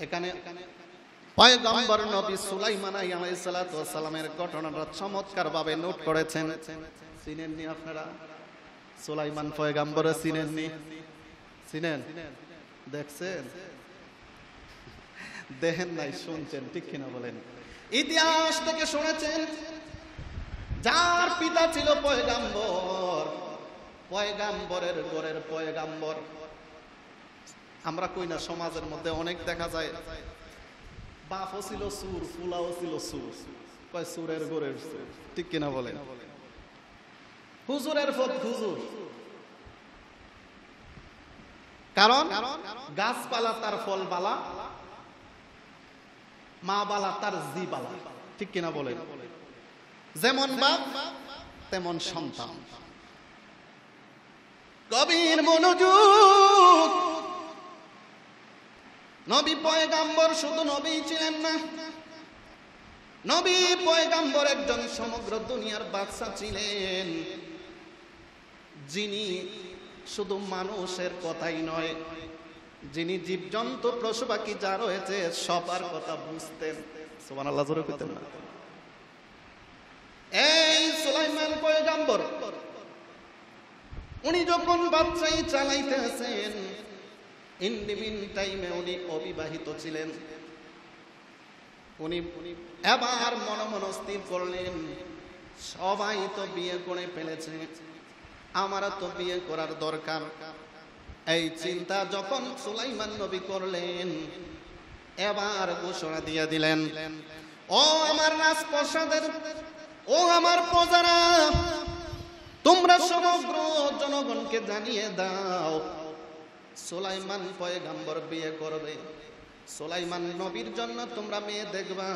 এখানে পয়গম্বর নবী সুলাইমান আলাইহিস সালাতু ওয়াস সালামের ঘটনাটা চমৎকার ভাবে নোট করেছেন। চিনেননি আপনারা? সুলাইমান পয়গম্বর চিনেননি? চিনেন? দেখছেন? দেখেন নাই, শুনছেন, ঠিক কিনা বলেন? ইতিহাস থেকে শুনেছেন, যার পিতা ছিল পয়গম্বর, পয়গম্বরের ঘরের পয়গম্বর। আমরা কই না সমাজের মধ্যে অনেক দেখা যায়, বাপও ছিল সুর, ফুলাও ছিল সুর, কয় সুরের ঘরের সুর, ঠিক কিনা বলেন? হুজুরের ফত হুজুর, কারণ গাছপালা তার ফল বালা, মা বালা তার জি বালা, ঠিক কিনা বলেন? যেমন বাপ তেমন সন্তান। গভীর মনোযোগ। নবী পয়গম্বর শুধু নবী ছিলেন না, নবী পয়গম্বর একজন সমগ্র দুনিয়ার বাদশা ছিলেন, যিনি শুধু মানুষের কথাই নয়, যিনি জীবজন্তু পশু পাখি যা রয়েছে সবার কথা বুঝতেন। সুবহানাল্লাহ, জোরে কইতেন না? এই সুলাইমান পয়গম্বর, উনি যখন বাদশাহী চালাইতেছেন, ইন্ডিমিন টাইমে উনি অবিবাহিত ছিলেন। উনি এবার মনে স্থির করলেন, সবাই তো বিয়ে করে ফেলেছে, আমারও তো বিয়ে করার দরকার। এই চিন্তা যখন সুলাইমান নবী করলেন, এবার ঘোষণা দিয়ে দিলেন, ও আমার রাজপ্রাসাদের, ও আমার প্রজারা, তোমরা সমগ্র জনগণকে জানিয়ে দাও, সুলাইমান পয়গম্বর বিয়ে করবে। সুলাইমান নবীর জন্য তোমরা মেয়ে দেখবা,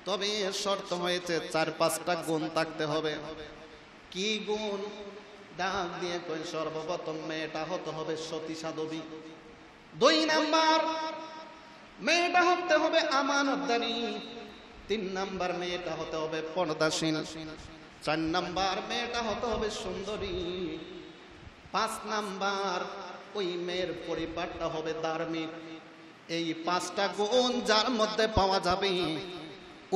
তবে শর্ত হয়েছে 4-5টা গুণ থাকতে হবে। কি গুণ? ডাক দিয়ে কই, সর্বপ্রথম মেয়েটা হতে হবে সতী সাধবী। 2 নাম্বার, মেয়েটা হতে হবে আমানতদারি। 3 নাম্বার, মেয়েটা হতে হবে পর্দাশীল। 4 নাম্বার, মেয়েটা হতে হবে সুন্দরী। 5 নাম্বার, ওই মেয়ের পরিবারটা হবে ধার্মিক। এই 5টা গুণ যার মধ্যে পাওয়া যাবে,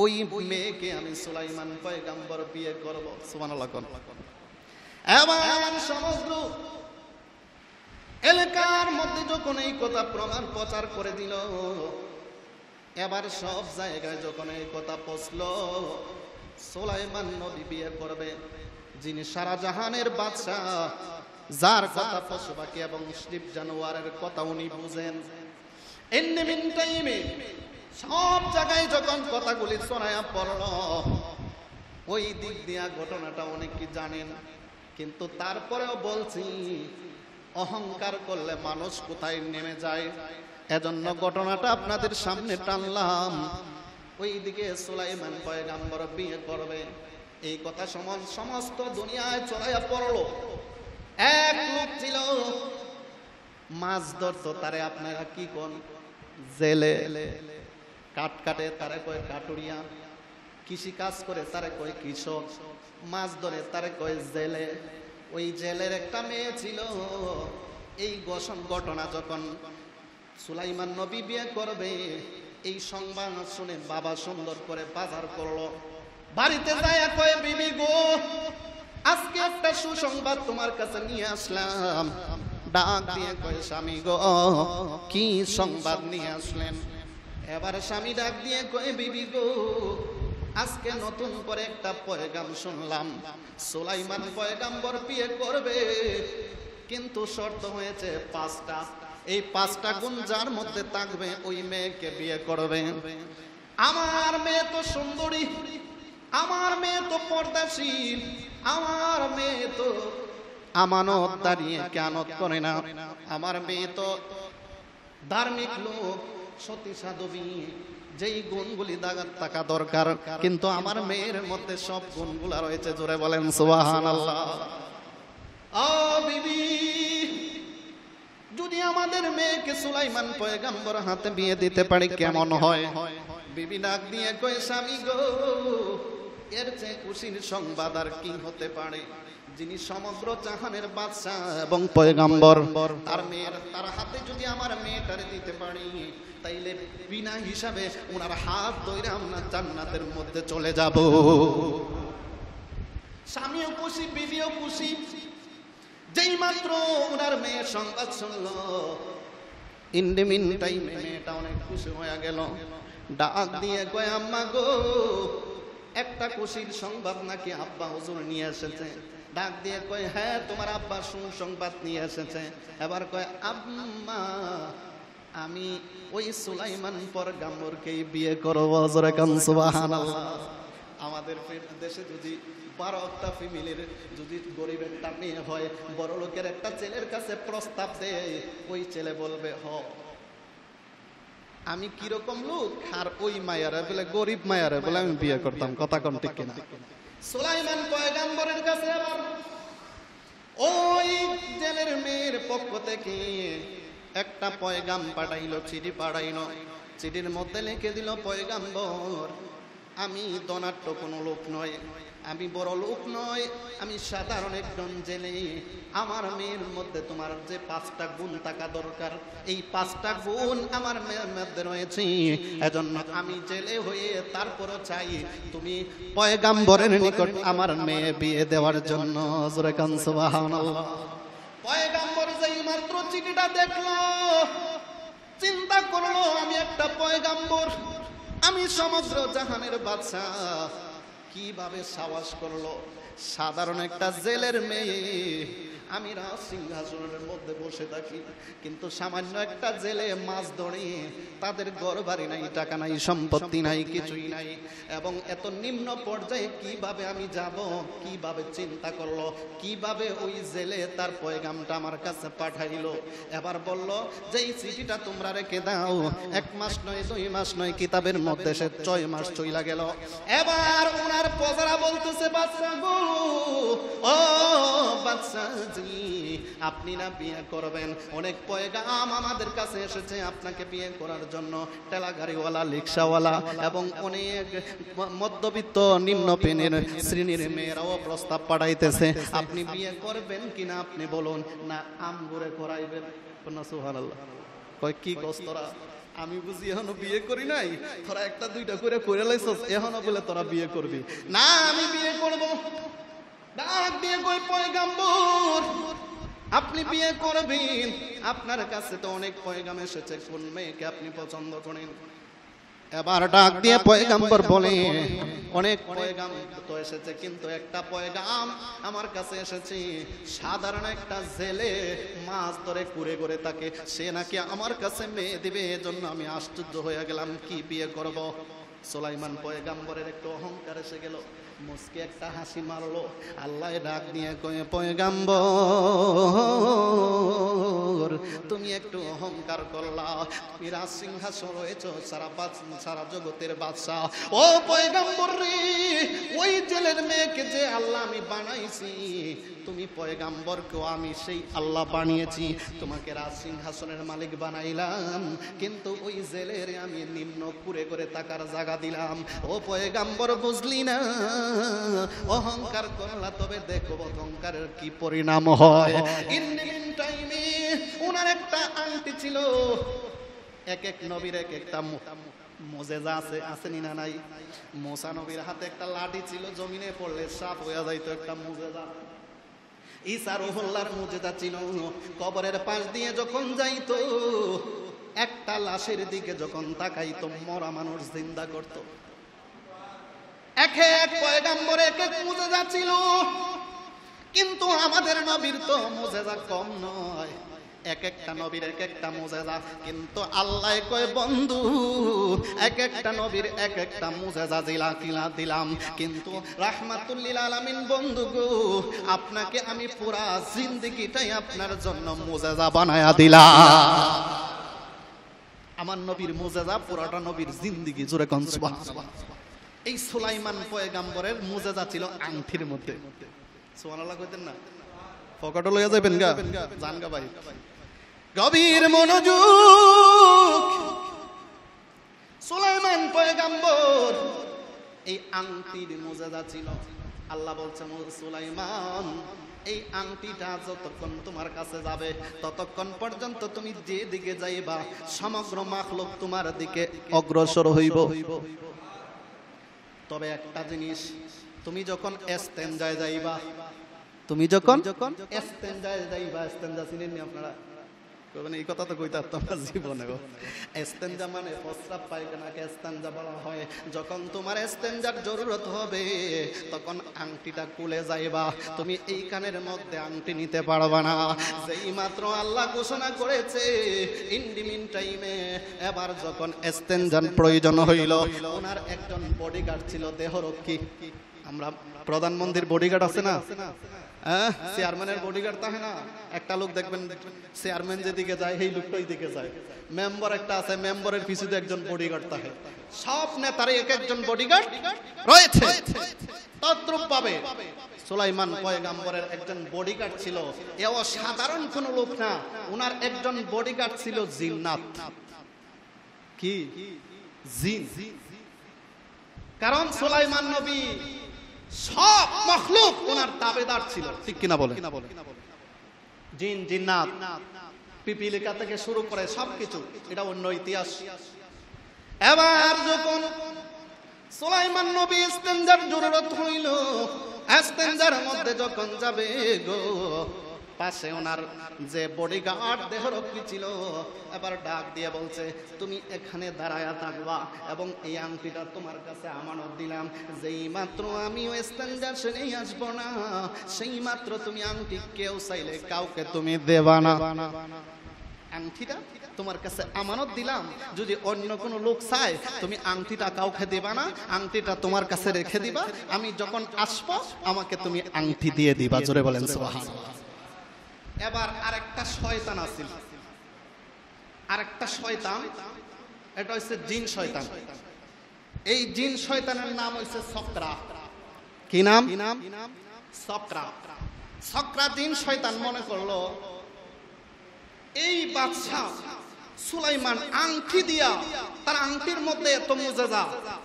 ওই মেয়েকে আমি সুলাইমান পয়গম্বর বিয়ে করব। সুবহানাল্লাহ। এবার সমগ্র এলাকার মধ্যে যখন এই কথা প্রমাণ প্রচার করে দিল, এবার সব জায়গায় যখন এই কথা পৌঁছলো, সুলাইমান নবী বিয়ে করবে যিনি সারা জাহানের বাদশা, যার কথা পশু পাখি এবং জীব জানোয়ারের কথা উনি বুঝেন। ইন্ডিমিন টাইমে সব জায়গায় যখন কথাগুলি ছড়ায়া পড়ল, ওই দিক দিয়া ঘটনাটা অনেক কি জানেন, কিন্তু তারপরেও বলছি, অহংকার করলে মানুষ কোথায় নেমে যায়, এজন্য ঘটনাটা আপনাদের সামনে টানলাম। ওইদিকে সুলাইমান পয়গম্বর বিয়ে করবে, এই কথা সমস্ত দুনিয়ায় ছড়াইয়া পড়লো। এক লোক ছিল, মাছ ধরতো, তারে আপনারা কি কোন? জেলে। কাঠ কাটে, তারে কয় কাটুরিয়া। কৃষি কাজ করে, তারে কয় কৃষক। মাছ ধরে, তারে কয় জেলে। ওই জেলের একটা মেয়ে ছিল। এই ঘটনা যখন সুলাইমান নবী বিয়ে করবে, এই সংবাদ শুনে বাবা সুন্দর করে বাজার করলো। বাড়িতে যায় কয়, বিবি গো, আজকে একটা সুসংবাদ তোমার কাছে নিয়ে আসলাম। ডাক দিয়ে কয়, স্বামী গো, কি সংবাদ নিয়ে আসলেন? এবার স্বামী ডাক দিয়ে কয়, বিবি গো, আজকে নতুন করে একটা পয়গাম শুনলাম, সুলাইমান পয়গম্বর বিয়ে করবে, কিন্তু শর্ত হয়েছে 5টা। এই 5টা গুণ যার মধ্যে থাকবে, ওই মেয়েকে বিয়ে করবে। আমার মেয়ে তো সুন্দরী, আমার মেয়ে তো পর্দাশীল, আমার মেয়ে তো আমানত দাঁড়িয়ে কেয়ানত করে না, আমার মেয়ে তো ধার্মিক লোক, সতী সাধবী। যেই গুণগুলি থাকা দরকার, কিন্তু আমার মেয়ের মধ্যে সব গুণগুলা রয়েছে। জোরে বলেন সুবহানাল্লাহ। ও বিবি, যদি আমাদের মেয়েকে সুলাইমান পয়গম্বর হাতে বিয়ে দিতে পারি কেমন হয়? বিবি ডাক দিয়ে কয়, স্বামী গো, এর চেয়ে খুশির সংবাদ আর কি হতে পারে? যিনি সমগ্র জাহানের বাদশা এবং পয়গাম্বর, তার হাতে যদি আমার মেয়েটারে দিতে পারি, তাইলে বিনা হিসাবে ওনার হাত ধরে আমরা জান্নাতের মধ্যে চলে যাব। স্বামীও খুশি, বিবিও খুশি। যেই মাত্র ওনার মেয়ের সংবাদ শুনলো, ইন দ্য মিন টাইমে মেয়েটা অনেক খুশি হয়ে গেল। ডাক দিয়ে কয়, আম্মা গো, একটা খুশির সংবাদ নাকি আব্বা হুজুর নিয়ে এসেছে। ডাক দিয়ে কয়, হ্যাঁ তোমার আব্বা সুসংবাদ নিয়ে এসেছে। এবার কয়, আম্মা আমি ওই সুলাইমান পয়গম্বরকেই বিয়ে করব। জোরে কান সুবহানাল্লাহ। আমাদের দেশে যদি 12টা ফ্যামিলির যদি গরিব একটা মেয়ে হয়, বড় লোকের একটা ছেলের কাছে প্রস্তাব দেয়, ওই ছেলে বলবে হ। আমি কিরকম লোক, আর ওই মায়ারে বলে গরিব মায়ারে বলে আমি বিয়ে করতাম। কথা কোন ঠিক কিনা? সুলাইমান পয়গম্বরের কাছে আবার ওই জেলের মেয়ের পক্ষ থেকে একটা পয়গাম পাঠাইলো, চিঠি পাঠাইলো। চিঠির মধ্যে লিখে দিল, পয়গম্বর আমি ধনাঢ্য কোনো লোক নয়, আমি বড় লোক নয়, আমি সাধারণ একজন জেলে। আমার মেয়ের মধ্যে তোমার যে 5টা গুণ থাকা দরকার, এই 5টা গুণ আমার মেয়ের মধ্যে রয়েছে। এজন্য আমি জেলে হয়ে তারপরও চাই তুমি পয়গম্বরের নিকট আমার মেয়ে বিয়ে দেওয়ার জন্য। জোরে কান সুবহানাল্লাহ। পয়গম্বর যেই মাত্র চিঠিটা দেখলো, চিন্তা করলো, আমি একটা পয়গম্বর, আমি সমগ্র জাহানের বাদশা, কিভাবে সাহস করলো সাধারণ একটা জেলের মেয়ে। আমি রাজ সিংহাসনের মধ্যে বসে থাকি, কিন্তু সামান্য একটা জেলে মাছ ধরে, তাদের ঘর বাড়ি নাই, টাকা নাই, সম্পত্তি নাই, কিছুই নাই, এবং এত নিম্ন পর্যায়ে কিভাবে আমি যাব? কিভাবে চিন্তা করলো, কিভাবে ওই জেলে তার পয়গামটা আমার কাছে পাঠাইলো। এবার বলল যে এই চিঠিটা তোমরা রেখে দাও। 1 মাস নয়, 2 মাস নয়, কিতাবের মধ্যে সে 6 মাস চইলা গেল। এবার ওনার প্রজারা বলতেছে, বাদশা গো, ও বাদশা, আপনি না বিয়ে করবেন? অনেক পয়গাম আমাদের কাছে এসেছে আপনাকে বিয়ে করার জন্য। ঠেলা গাড়িওয়ালা, রিক্সাওয়ালা এবং অনেক মধ্যবিত্ত নিম্ন শ্রেণীর মেয়েরাও প্রস্তাব পাঠাইতেছে। আপনি বিয়ে করবেন কিনা আপনি বলুন। না আমগুরে করাইবেন। সুবহানাল্লাহ। কয় কি কষ্টরা, আমি বুঝি এখনো বিয়ে করি নাই, তোরা 1টা 2টা করে লাইছস, এখনো বলে তোরা বিয়ে করবি? না আমি বিয়ে করব। ডাক দিয়ে কই, পয়গম্বর আপনি বিয়ে করবেন? আপনার কাছে তো অনেক পয়গাম এসেছে, কোন মেয়েকে আপনি পছন্দ করেন? এবার ডাক দিয়ে পয়গম্বর বলে, অনেক পয়গাম তো এসেছে, কিন্তু একটা পয়গাম আমার কাছে এসেছে, সাধারণ একটা জেলে মাছ ধরে কুড়ে করে থাকে, সে নাকি আমার কাছে মেয়ে দিবে। এজন্য আমি আশ্চর্য হয়ে গেলাম, কি বিয়ে করব? সুলাইমান পয়গম্বরের একটু অহংকার এসে গেল, মুস্কি একটা হাসি মারলো। আল্লাহ ডাক দিয়ে কয়ে, পয়গম্বর তুমি একটু অহংকার করলা, তুমি রাজ সিংহাসন রয়েছ, সারা জগতের বাদশা। ও পয়গম্বর রে, ওই জেলের মেয়েকে যে আল্লাহ আমি বানাইছি, তুমি পয়গম্বরকেও আমি সেই আল্লাহ বানিয়েছি, তোমাকে রাজ সিংহাসনের মালিক বানাইলাম, কিন্তু ওই জেলের আমি নিম্ন কুড়ে করে থাকার জায়গা দিলাম। ও পয়গম্বর বুঝলি না? অহংকার করলা, তবে দেখো অহংকারের কি পরিণাম হয়। ইন টাইমে ওনার একটা আংটি ছিল, এক এক নবীর এক একটা মুজেজা আছে না নাই? মুসা নবীর হাতে একটা লাঠি ছিল, জমিনে পড়লে সাপ হয়ে যাইতো, একটা মুজেজা। ঈসা রুহুল্লাহর মুজেজা ছিল, কবরের পাশ দিয়ে যখন যাইতো, একটা লাশের দিকে যখন তাকাইতো, মরা মানুষ জিন্দা করতো। এক এক পয়গম্বর এক এক মুজেজা ছিল, কিন্তু আমাদের নবীর তো মুজেজা কম নয়, এক একটা নবীর এক একটা মুজেজা। কিন্তু আল্লাহ কয়, বন্ধু এক একটা নবীর এক একটা মুজেজা দিলাম, কিন্তু রাহমাতুল লিল আলামিন বন্ধু গো, আপনাকে আমি পুরা জিন্দেগিটাই আপনার জন্য মুজেজা বানায়া দিলাম। আমার নবীর মুজেজা পুরাটা নবীর জিন্দেগি। জোরে কোন সুবহানাল্লাহ। এই সুলাইমান পয়গম্বরের মুজেজা ছিল আংটির মধ্যে। সুবহানাল্লাহ কইতেন না? পকেটে লইয়া যাবেন গা, জান গা ভাই। গভীর মনোযোগ। সুলাইমান পয়গম্বর এই আংটির মুজেজা ছিল। আল্লাহ বলছে সুলাইমান এই আংটিটা যতক্ষণ তোমার কাছে যাবে ততক্ষণ পর্যন্ত তুমি যে দিকে যাইবা সমগ্র মাখলুক তোমার দিকে অগ্রসর হইব। তবে একটা জিনিস, তুমি যখন ইস্তেনজায় যাইবা, তুমি যখন ইস্তেনজায় যাইবা, ইস্তেনজা চিনেন নি আপনারা? মানে এই কথা তো কইতে তোমার জীবনে ইস্তেনজা মানে প্রস্রাব পায়খানাকে ইস্তেনজা বলা হয়। যখন তোমার ইস্তেনজার জরুরত হবে তখন আংটিটা খুলে যাইবা, তুমি এই কানের মধ্যে আংটি নিতে পারবা না। যেই মাত্র আল্লাহ ঘোষণা করেছে ইন্ডিমিন টাইমে, এবার যখন ইস্তেনজার প্রয়োজন হইল, ওনার একজন বডিগার্ড ছিল, দেহরক্ষী। আমরা প্রধানমন্ত্রীর বডিগার্ড আছে না, চেয়ারম্যানের বডিগার্ড থাকে না, একটা লোক দেখবেন চেয়ারম্যান যেদিকে যায় সেই লোকটাই দিকে যায়। মেম্বার একটা আছে, মেম্বারের পিছনে একজন বডিগার্ড থাকে। সব নেতারই এক একজন বডিগার্ড রয়েছে। তদ্রূপ ভাবে সুলাইমান পয়গম্বরের একজন বডিগার্ড ছিল। এও সাধারণ কোন লোক না, ওনার একজন বডিগার্ড ছিল জিন্নাত। কি? জিন। কারণ সুলাইমান নবী সব মখলুক ওনার তাবেদার ছিল, ঠিক কিনা বলে? জিন, জিন্নাত, পিপিলিকা থেকে শুরু করে সবকিছু, এটা অন্য ইতিহাস। এবার যখন সুলাইমান নবী ইস্তেনজার জরুরত হইল, ইস্তেনজার মধ্যে যখন যাবে গো, পাশে ওনার যে বডিগার্ড দেহরক্ষী ছিল এবার ডাক দিয়ে বলছে, তুমি এখানে দাঁড়ায়া থাকবা এবং এই আংটিটা তোমার কাছে আমানত দিলাম। যেই মাত্র আমি ইস্তেনজার সেরে আসবো না, সেই মাত্র তুমি আংটি কেউ চাইলে কাউকে তুমি দেবা না। আংটিটা তোমার কাছে আমানত দিলাম, যদি অন্য কোনো লোক চায় তুমি আংটিটা কাউকে দেবা না, আংটিটা তোমার কাছে রেখে দিবা, আমি যখন আসবো আমাকে তুমি আংটি দিয়ে দিবা। জোরে বলেন সুবহানাল্লাহ। এবার আরেকটা শয়তান আছিল, আরেকটা শয়তান, এটা হচ্ছে জিন শয়তান। এই জিন শয়তানের নাম হচ্ছে সকরা। কি নাম? সকরা। সকরা জিন শয়তান মনে করলো এই বাদশা সুলাইমান আংটি দিয়া, তার আংটির মধ্যে এত মুজিজা,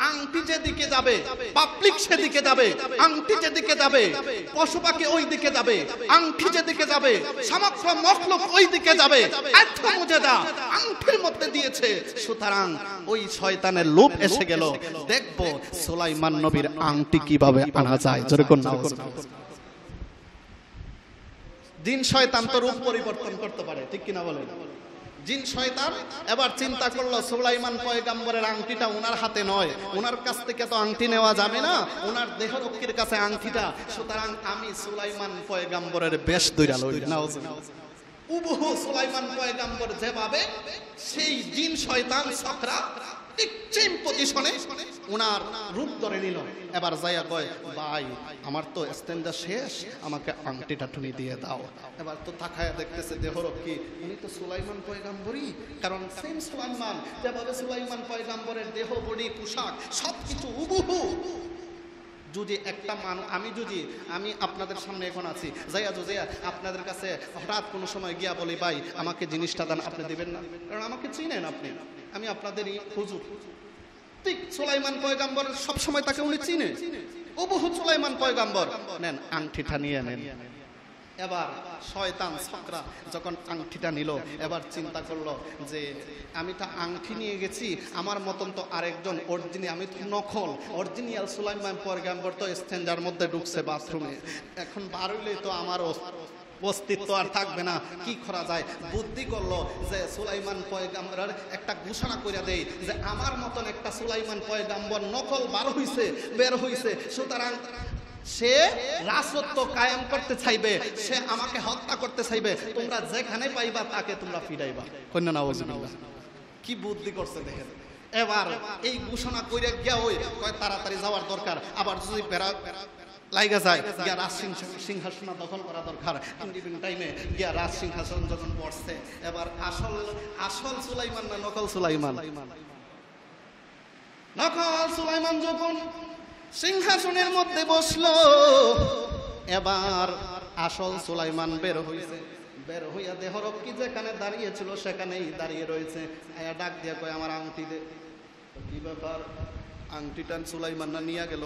আংটি যেদিকে যাবে পাবলিক সেদিকে যাবে, আংটি যেদিকে যাবে পশু পাখি ওই দিকে যাবে, আংটি যেদিকে যাবে সমগ্র মখলুক ওই দিকে যাবে, এত মুজিজা আংটির মধ্যে দিয়েছে। সুতরাং ওই শয়তানের লোভ এসে গেল, দেখবো সুলাইমান নবীর আংটি কিভাবে আনা যায়। জোরে কোন নাউজ। জিন শয়তান তো রূপ পরিবর্তন করতে পারে, ঠিক কিনা বলেন? জিন শয়তান এবার চিন্তা করলো সুলাইমান পয়গম্বরের আংটিটা ওনার হাতে নয়, ওনার কাছ থেকে তো আংটি নেওয়া যাবে না, ওনার দেহরক্ষীর কাছে আংটিটা। সুতরাং আমি সুলাইমান পয়গম্বরের বেশ ধইরা লই। নাউজুবিল্লাহ। উবহু সুলাইমান পয়গম্বর যেভাবে, সেই জিন শয়তান সকরা ঠিক সেম পজিশনে ওনার রূপ ধরে নিল। এবার যাইয়া কয়, ভাই আমার তো ইস্তেনজা শেষ, আমাকে আংটিটা টুনি দিয়ে দাও। এবার তো তাকায়া দেখতেছে দেহরক্ষী, উনি তো সুলাইমান পয়গম্বরই, কারণ সেম সুলাইমান, যেভাবে সুলাইমান পয়গম্বরের দেহ, বডি, পোশাক সবকিছু হুবহু। যদি একটা আমি আপনাদের সামনে এখন আছি, যাইয়া আপনাদের কাছে হঠাৎ কোনো সময় গিয়া বলি, ভাই আমাকে জিনিসটা দেন, আপনি দিবেন না, কারণ আমাকে চিনেন আপনি, আমি আপনাদেরই হুজুর। ঠিক সুলাইমান পয়গম্বর সব সময় তাকে উনি চিনে, ওবহু সুলাইমান পয়গম্বর। নেন আংটিটা নিয়ে নেন। এবার শয়তান সকরা যখন আংটিটা নিল, এবার চিন্তা করলো যে আমি তো আংটি নিয়ে গেছি, আমার মতন তো আরেকজন অরিজিনাল, আমি তো নকল, অরিজিনাল সুলাইমান পয়গম্বর তো ইস্তেনজার মধ্যে ঢুকছে বাথরুমে, এখন বার হইলে তো আমার অস্তিত্ব আর থাকবে না, কি করা যায়? বুদ্ধি করলো যে সুলাইমান পয়গম্বরের একটা ঘোষণা করে দেই যে আমার মতন একটা সুলাইমান পয়গম্বর নকল বের হইছে, সুতরাং সে রাজত্ব কায়েম করতে চাইবে, সে আমাকে হত্যা করতে চাইবে, তোমরা যেখানে পাইবা তাকে তোমরা ফিরাইবা। কন্যা নাউজুবিল্লাহ। কি বুদ্ধি করছে দেখেন। এবার এই ঘোষণা কইরা গিয়া ওই কয় তাড়াতাড়ি যাওয়ার দরকার, আবার যদি লাইগা যায় গিয়া রাজ সিংহাসন দখল করা দরকার। ইন্ডিপেন্ডেন্ট টাইমে গিয়া রাজ সিংহাসন যখন বসছে, এবার আসল সুলাইমান না নকল সুলাইমান? নকল সুলাইমান যখন সিংহাসনের মধ্যে বসলো, এবার আসল সুলাইমান বের হইছে, বের হইয়া দেহরক্ষী যেখানে দাঁড়িয়েছিল সেখানেই দাঁড়িয়ে রয়েছে। আয়া ডাক দিয়া কয়, আমার আংটি দে। কি ব্যাপার? আংটিটা সুলাইমান না নিয়ে গেল?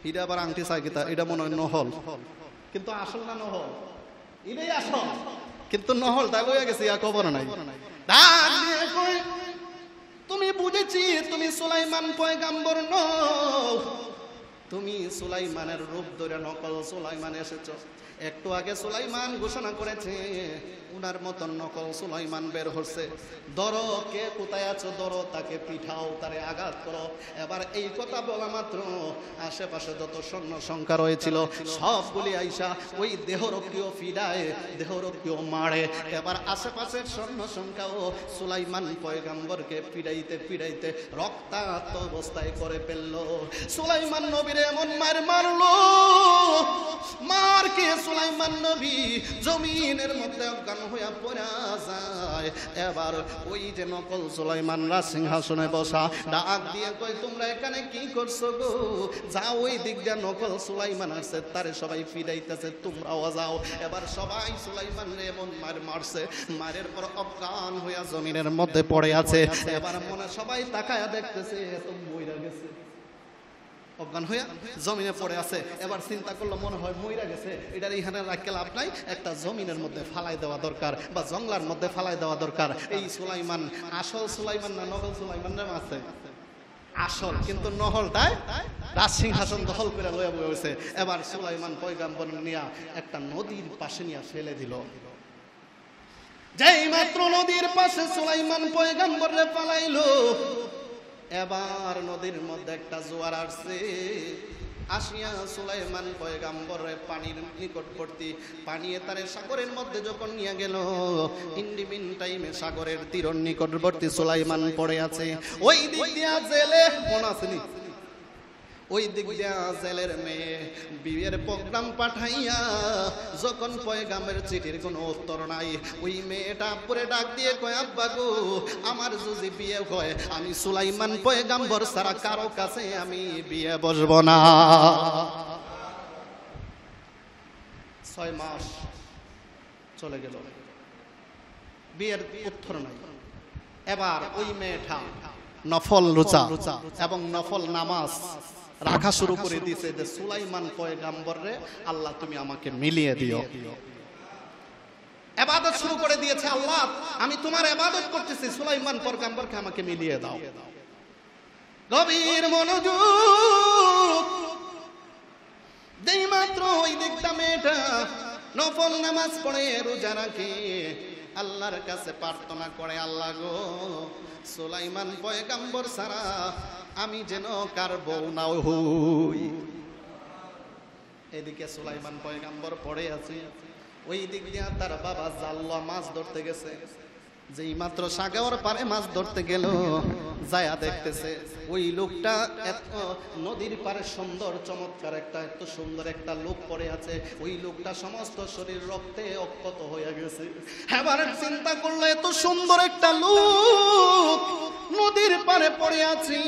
এটা আবার আংটি চাকিতা, এটা মনে হয় নহল, কিন্তু আসল না নহল, এটাই আসল, কিন্তু নহল তা লইয়া গেছে, ইয়া খবর নাই। তুমি বুঝেছি তুমি সুলাইমান পয়গাম্বর নও, তুমি সুলাইমানের রূপ ধরে নকল সুলাইমান এসেছো। একটু আগে সুলাইমান ঘোষণা করেছে উনার মতন নকল সুলাইমান বের হচ্ছে, ধরো কে কোথায় আছো, ধরো তাকে পিঠাও, তারে আঘাত করো। এবার এই কথা বলা মাত্র আশেপাশে যত সৈন্য সংখ্যা রয়েছিল সবগুলি আইসা ওই দেহরক্ষীয় ফিডায়, দেহরক্ষীয় মারে। এবার আশেপাশের সৈন্য সংখ্যাও সুলাইমান পয়গাম্বরকে পিড়াইতে পিড়াইতে রক্তাক্ত অবস্থায় করে ফেললো। সুলাইমান নবীর এমন মার মারলো, মার কে সুলাইমান নবী জমিনের মধ্যে অজ্ঞান হইয়া পড়া যায়। এবার ওই যে নকল সুলাইমান রাজ সিংহাসনে বসা ডাক দিয়ে কয়, তোমরা এখানে কি করছো গো? যাও ওই দিক দিয়ে নকল সুলাইমান আসছে, তারে সবাই ফিরাইতেছে, তোমরাও যাও। এবার সবাই সুলাইমান এমন মার মারছে, মারের পর অজ্ঞান হইয়া জমিনের মধ্যে পড়ে আছে। এবার মনে সবাই তাকায়া দেখতেছে এত মইরা গেছে, অজ্ঞান হইয়া জমিনে পড়ে আছে। এবার চিন্তা করলো মনে হয় মইরা গেছে, এটার এইখানে রাখতে লাভ নাই, একটা জমিনের মধ্যে ফালাই দেওয়া দরকার বা জঙ্গলার মধ্যে ফালাই দেওয়া দরকার। এই সুলাইমান আসল সুলাইমান না নকল সুলাইমান নাম আছে? আসল, কিন্তু নহলটাই রাজ সিংহাসন দখল করে লইয়া বসে। এবার সুলাইমান পয়গাম্বর নিয়া একটা নদীর পাশে নিয়ে ফেলে দিল। যেই মাত্র নদীর পাশে সুলাইমান পয়গাম্বরে পালাইলো, এবার নদীর মধ্যে একটা জোয়ার আসছে, আসিয়া সুলাইমান পয়গাম্বরে পানির নিকটবর্তী পানিয়ে তারে সাগরের মধ্যে যখন নিয়ে গেল, ইন্ডিমিন টাইমে সাগরের তীর নিকটবর্তী সুলাইমান পড়ে আছে। ওই দিক দিয়া জেলে মনে আসেনি, ওই দিক দিয়া জেলের মেয়ে বিয়ের প্রোগ্রাম পাঠাইয়া যখন পয়গামের চিঠির কোনো উত্তর নাই, ওই মেয়েটা পরে ডাক দিয়ে কয়, আব্বা গো আমার যদি বিয়ে হয় আমি সুলাইমান পয়গাম্বর ছাড়া কারো কাছে আমি বিয়ে বসবো না। 6 মাস চলে গেল, বিয়ের উত্তর নাই। এবার ওই মেয়েটা নফল রোজা এবং নফল নামাজ রাখা শুরু করে দিয়েছে যে সুলাইমান পয়গাম্বরে আল্লাহ তুমি আমাকে মিলিয়ে দিও। ইবাদত শুরু করে দিয়েছে, আল্লাহ আমি তোমার ইবাদত করতেছি, সুলাইমান পয়গাম্বরকে আমাকে মিলিয়ে দাও। গভীর মনোযোগ, যেই মাত্র ওই দিকটা মেয়েটা নফল নামাজ পড়ে রোজা রাখে, আল্লাহর কাছে প্রার্থনা করে, আল্লাহ গো সুলাইমান পয়গাম্বর ছাড়া আমি যেন কার বউ না হই। এদিকে সুলাইমান পয়গাম্বর পড়ে আছে, ওই দিক দিয়ে তার বাবা জাল্লা মাছ ধরতে গেছে। যেই মাত্র সাগর পারে মাছ ধরতে গেল, যায়া দেখতেছে ওই লোকটা এত নদীর পারে সুন্দর চমৎকার একটা এত সুন্দর একটা লোক পড়ে আছে, ওই লোকটা সমস্ত শরীর রক্তে অক্ষত হয়ে গেছে। এবার চিন্তা করলো এত সুন্দর একটা লোক নদীর পারে পড়ে আছি,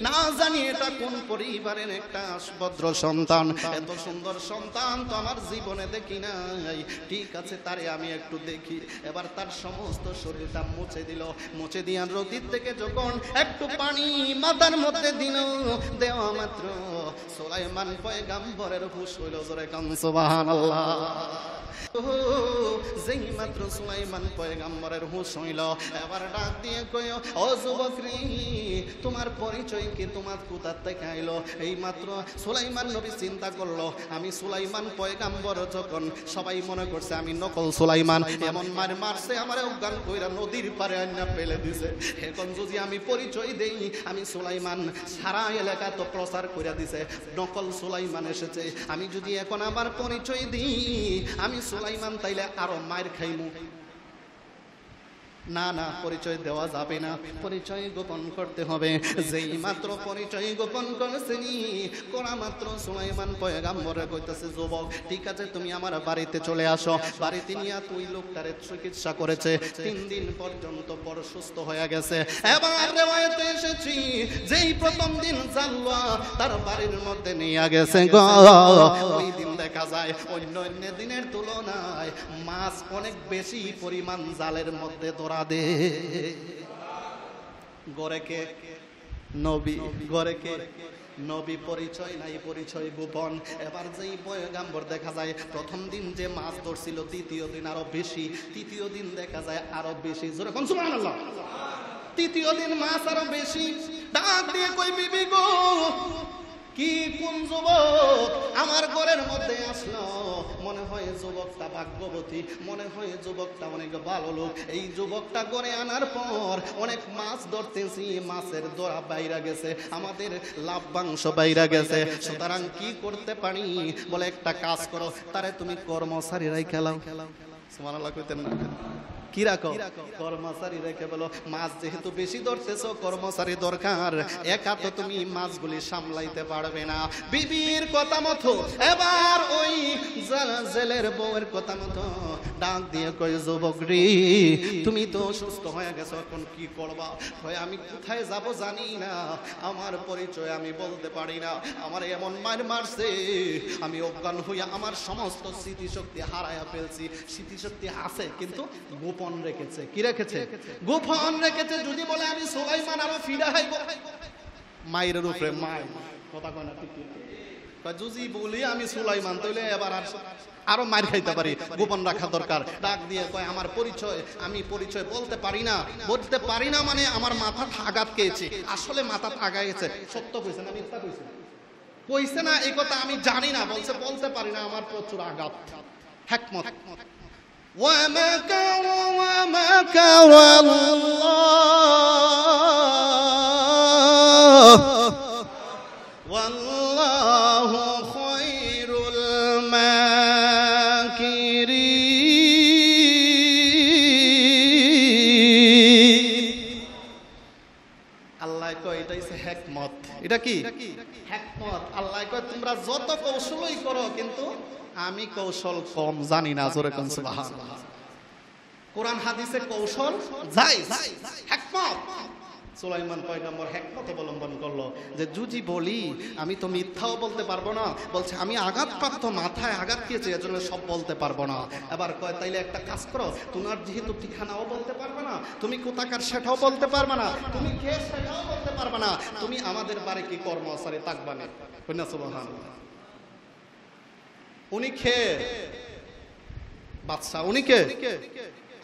না জানি এটা কোন পরিবারের একটা ভদ্র সন্তান, এত সুন্দর সন্তান তো আমার জীবনে দেখি নাই। ঠিক আছে তারে আমি একটু দেখি। এবার তার সমস্ত শরীরটা মুছে দিল, মুছে দিয়ে নদীর থেকে যখন একটু পানি মাথার মধ্যে দিল, দেওয়া মাত্র সুলাইমান পয়গাম্বরের হুশ হইল, জোরে কান সুবহানাল্লাহ। যেই মাত্র সুলাইমান পয়গাম্বরের হুশ হইল, এবার ডাক দিয়ে কয়, ও যুবকরি তোমার পরিচয় কি, তোমার কোথা থেকে আইলো? এই মাত্র সুলাইমান নবী চিন্তা করলো আমি সুলাইমান পয়গাম্বর, যখন সবাই মনে করছে আমি নকল সুলাইমান, এমন মারছে আমার অজ্ঞান কইরা নদীর পারে আইনা ফেলে দিছে। এখন যদি আমি পরিচয় দেই আমি সুলাইমান, সারা এলাকা তো প্রচার কইরা দিছে নকল সুলাইমান এসেছে, আমি যদি এখন আবার পরিচয় দিই আমি সুলাইমান, তাইলে আরো মার খাইমু। না না, পরিচয় দেওয়া যাবে না, পরিচয় গোপন করতে হবে। যেই মাত্র পরিচয় গোপন করেছেনি করা মাত্র সুলাইমান পয়গাম্বরে কইতেছে, যুবক ঠিক আছে তুমি আমার বাড়িতে চলে আসো। বাড়িতে নিয়ে তুই লোকটারে চিকিৎসা করেছে, 3 দিন পর্যন্ত বড় সুস্থ হয়ে গেছে। এবার রিওয়ায়াতে এসেছি যেই প্রথম দিন জাল্লা তার বাড়ির মধ্যে নিয়ে গেছে গো, ওই দিন দেখা যায় অন্য অন্য দিনের তুলনায় মাছ অনেক বেশি পরিমাণ জালের মধ্যে ধরা দে। গড়ে কে নবী ঘরে কে নবী পরিচয় নাই, পরিচয় গোপন। এবার যেই পয়গাম্বর দেখা যায় প্রথম দিন যে মাছ ধরছিল দ্বিতীয় দিন আরো বেশি, তৃতীয় দিন দেখা যায় আরো বেশি। জোরে কোন সুবহানাল্লাহ। তৃতীয় দিন মাছ আরো বেশি। ডাক দিয়ে কই বিবি গো, কি কোন যুবক আমার ঘরের মধ্যে আসলো? মনে হয় যুবকটা ভাগ্যবতী, মনে হয় যুবকটা অনেক ভালো লোক। এই যুবকটা ঘরে আনার পর অনেক মাছ ধরতেছি, মাছের ধরা বাইরা গেছে, আমাদের লাভবাংশ বাইরা গেছে। সুতরাং কি করতে পারি? বলে একটা কাজ করো, তারে তুমি কর্মচারী রাইখা লাও। সুবহানাল্লাহ কইতেন না? কি রাখো? কর্মচারী রেখে বলো মাছ যেহেতু বেশি ধরতেছো, কর্মচারী দরকার, একা তো তুমি মাছগুলি সামলাইতে পারবে না। বিবির কথা মতো এবার ওই জেলের বউয়ের কথা মতো ডাক দিয়ে কই যুবক রে, তুমি তো সুস্থ হয়ে গেছো, এখন কি করবা? কয় আমি কোথায় যাব জানি না, আমার পরিচয় আমি বলতে পারি না, আমার এমন মার মারছে আমি অজ্ঞান হইয়া আমার সমস্ত স্মৃতিশক্তি হারাইয়া ফেলছি। স্মৃতিশক্তি আছে কিন্তু গোপন রেখেছে। কি রেখেছে? গোপন রেখেছে। যদি বলে আমি সুলাইমান আরো ফিরে আইব, মায়ের উপরে মায় কথা কয় না, ঠিক যদি বলি আমি সুলাইমান তাহলে এবার আরো মার খাইতে পারি, গোপন রাখা দরকার। ডাক দিয়ে কয় আমার পরিচয় আমি পরিচয় বলতে পারি না। বলতে পারি না মানে আমার মাথা আঘাত খেয়েছে। আসলে মাথা আগা গেছে। সত্য কইছে না মিথ্যা কইছে? কইছে না এই কথা আমি জানি না, বলছে বলতে পারি না, আমার প্রচুর আঘাত। হিকমত। ومكر ومكر الله والله خير الماكرين। আল্লাহ কয় এটা হচ্ছে হিকমত। এটা কি হিকমত? আল্লাহ কয় তোমরা যত কৌশলই করো কিন্তু আমি কৌশল কম জানি না। জোরে কোন সুবহানাল্লাহ। কোরআন হাদিসে কৌশল জায়েজ, হিকমত। সুলাইমান পয়গম্বর হিকমত অবলম্বন করলো যে যদি বলি আমি তো মিথ্যাও বলতে পারবো না, বলছে আমি আঘাতপ্রাপ্ত, মাথায় আঘাত খেয়েছে, এজন্য সব বলতে পারবো না। এবার কয় তাইলে একটা কাজ করো, তোমার যেহেতু ঠিকানাও বলতে পারবে না, তুমি কোথাকার সেটাও বলতে পারবে না, তুমি কে সেটাও বলতে পারবে না, তুমি আমাদের বাড়ি কি কর্মচারী থাকবা না। কন্যা সুবহানাল্লাহ। উনি কে? বাদশা। উনি কে?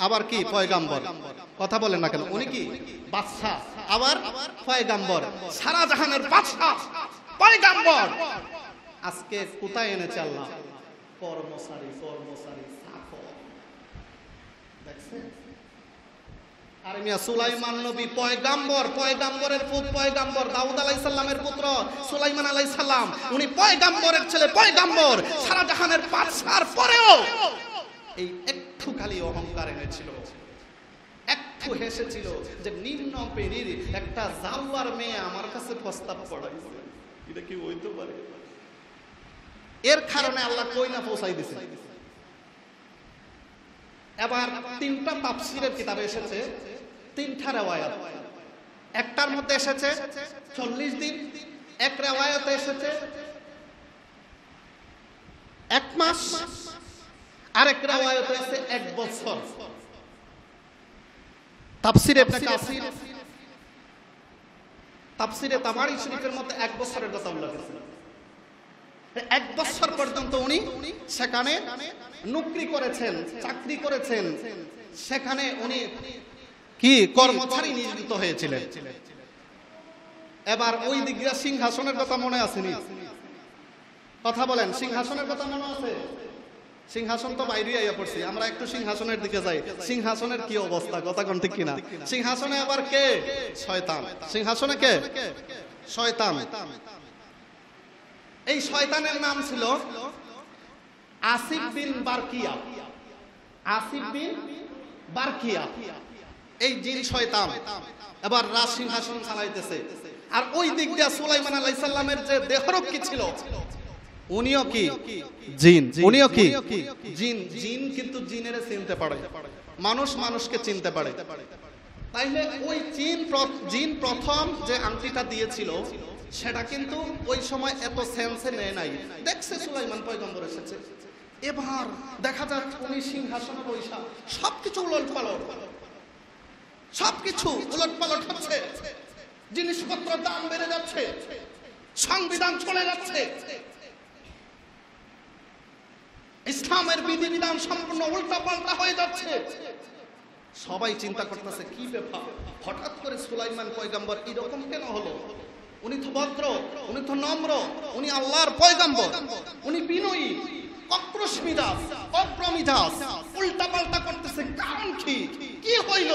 আবার কি পয়গাম্বর। কথা বলেন না কেন? উনি কি বাদশা আবার পয়গাম্বর, সারা জাহানের বাদশা পয়গাম্বর। আজকে কোথায় এনেছে আল্লাহ? কর্মচারী, কর্মচারী, চাকর। দেখছেন? আর মিয়া সুলাইমান নবী পয়গাম্বর, পয়গাম্বরের পুত্র, পয়গাম্বর দাউদ আলাইহিস সালামের পুত্র সুলাইমান আলাইহিস সালাম। উনি পয়গাম্বরের ছেলে, পয়গাম্বর, সারা জাহানের বাদশার পরেও এই একটু খালি অহংকার এনেছিল, একটু হেসেছিল যে নিম্ন পেরির একটা জাউয়ার মেয়ে আমার কাছে প্রস্তাব পড়াইছে। এটা কি হইতে পারে? এর কারণে আল্লাহ কই না পৌঁছাই দিয়েছে। এবার তিনটা তাফসীরের কিতাবে এসেছে তিনটা riwayat। একটার মধ্যে এসেছে 40 দিন, এক riwayate এসেছে 1 মাস, আরেক riwayate এসেছে 1 বছর। তাফসীরে ইবনে কাসির, তাফসীরে তাবারি শরীফের মধ্যে 1 বছরের কথা উল্লেখ আছে। 1 বছর পর্যন্ত উনি সেখানে নৌকরি করেছেন, চাকরি করেছেন, সেখানে উনি কি কর্মচারী নিযুক্ত হয়েছিলেন। এবার ওই দিক দিয়ে সিংহাসনের কথা মনে আসেনি? কথা বলেন, সিংহাসনের কথা মনে আছে? সিংহাসন তো বাইরে আইয়া পড়ছি, আমরা একটু সিংহাসনের দিকে যাই। সিংহাসনের কি অবস্থা? কথা কোন ঠিক কিনা? সিংহাসনে আবার কে? শয়তান। সিংহাসনে কে? শয়তান। এই শয়তানের নাম ছিল আসিফ বিন বারকিয়া। আসিফ বিন বারকিয়া এই জিন শয়তান এবার রাজ সিংহাসন চালাইতেছে। আর ওই দিক দিয়ে সুলাইমান আলাইহিস সালামের যে দেহরক্ষী ছিল উনিও কি জিন, উনিও কি জিন। জিন কিন্তু জিনের চিনতে পারে, মানুষ মানুষকে চিনতে পারে। তাইলে ওই জিন প্রথম যে আংটিটা দিয়েছিল সেটা কিন্তু ওই সময় এত সেন্সে নেয় নাই। দেখছে সুলাইমান পয়গম্বর এসেছে, এবার দেখা যাচ্ছে উনি সিংহাসনে বৈশা সবকিছু উলট পালট, সবকিছু উলট পালট হচ্ছে। জিনিসপত্রের দাম বেড়ে যাচ্ছে, সংবিধান চলে যাচ্ছে, ইসলামের বিধিবিধান সম্পূর্ণ উল্টাপাল্টা হয়ে যাচ্ছে। সবাই চিন্তা করতেছে কি ব্যাপার, হঠাৎ করে সুলাইমান পয়গম্বর এরকম কেন হলো? উনি তো ভদ্র, উনি তো নম্র, উনি আল্লাহর পয়গম্বর, উনি বিনয়ী, অক্রোশ মিজাজ, অভ্র মিজাজ, উল্টাপাল্টা করতেছে, কারণ কি? কি হইল?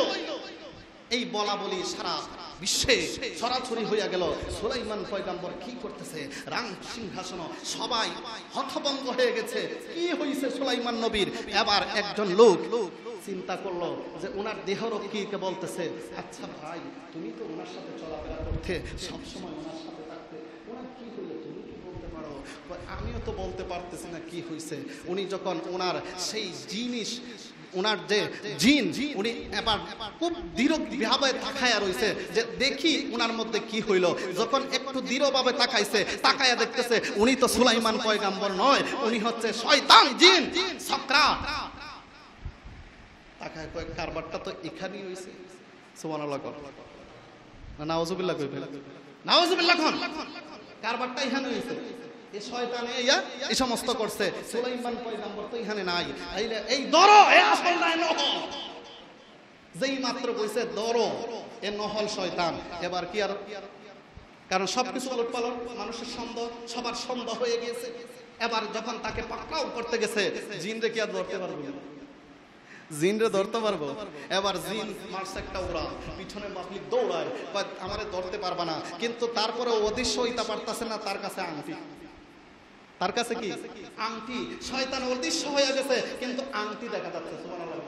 এই বলা বলি সারা বিশ্বে ছড়াছড়ি হইয়া গেল। সুলাইমান পয়গম্বর কি করতেছে? রাং সিংহাসন, সবাই হতভম্ব হয়ে গেছে। কি হইছে সুলাইমান নবীর? এবার একজন লোক চিন্তা করলো যে ওনার দেহরক্ষীকে বলতেছে, আচ্ছা ভাই, তুমি তো ওনার সাথে চলাফেরা করতে, সবসময় ওনার সাথে থাকতে, ওনার কি হইলো তুমি কি বলতে পারো? আমিও তো বলতে পারতেছি না কি হইছে। উনি যখন ওনার সেই জিনিস, ওনার যে জিন, উনি এবার খুব দৃঢ়ভাবে তাকায়া রইছে যে দেখি ওনার মধ্যে কি হইল। যখন একটু দৃঢ়ভাবে তাকাইছে, তাকায়া দেখতেছে উনি তো সুলাইমান পয়গম্বর নয়, উনি হচ্ছে শয়তান, জিন, সক্রাত। তাকায় কয় কারবারটা তো এখানেই হইছে। সুবহানাল্লাহ কর, নাউজুবিল্লাহ কই ফেলে, নাউজুবিল্লাহ কোন কারবারটা এখানে হইছে। এই শয়তান এই সমস্ত করছে, সুলাইমান পয়গম্বর তো এখানে নাই। এই ধরো, এই আসল নাই নহল। যেই মাত্র কইছে ধরো, এ নহল শয়তান। এবার কি আর, কারণ সবকিছু উলটপালট, মানুষের সন্দেহ, সবার সন্দেহ হয়ে গিয়েছে। এবার যখন তাকে পাকড়াও করতে গেছে, জিনরে কি আর ধরতে পারবো? জিনরে ধরতে পারবো? এবার জিন মারছে একটা উড়া, পিছনে পাবলিক দৌড়ায়, আমারে ধরতে পারবা না। কিন্তু তারপরে অদৃশ্য হইতে পারতেছে না, তার কাছে আংটি। তার কাছে কি? আংটি। শয়তান অদৃশ্য হয়ে গেছে, কিন্তু আংটি দেখা যাচ্ছে। সুবহানাল্লাহ,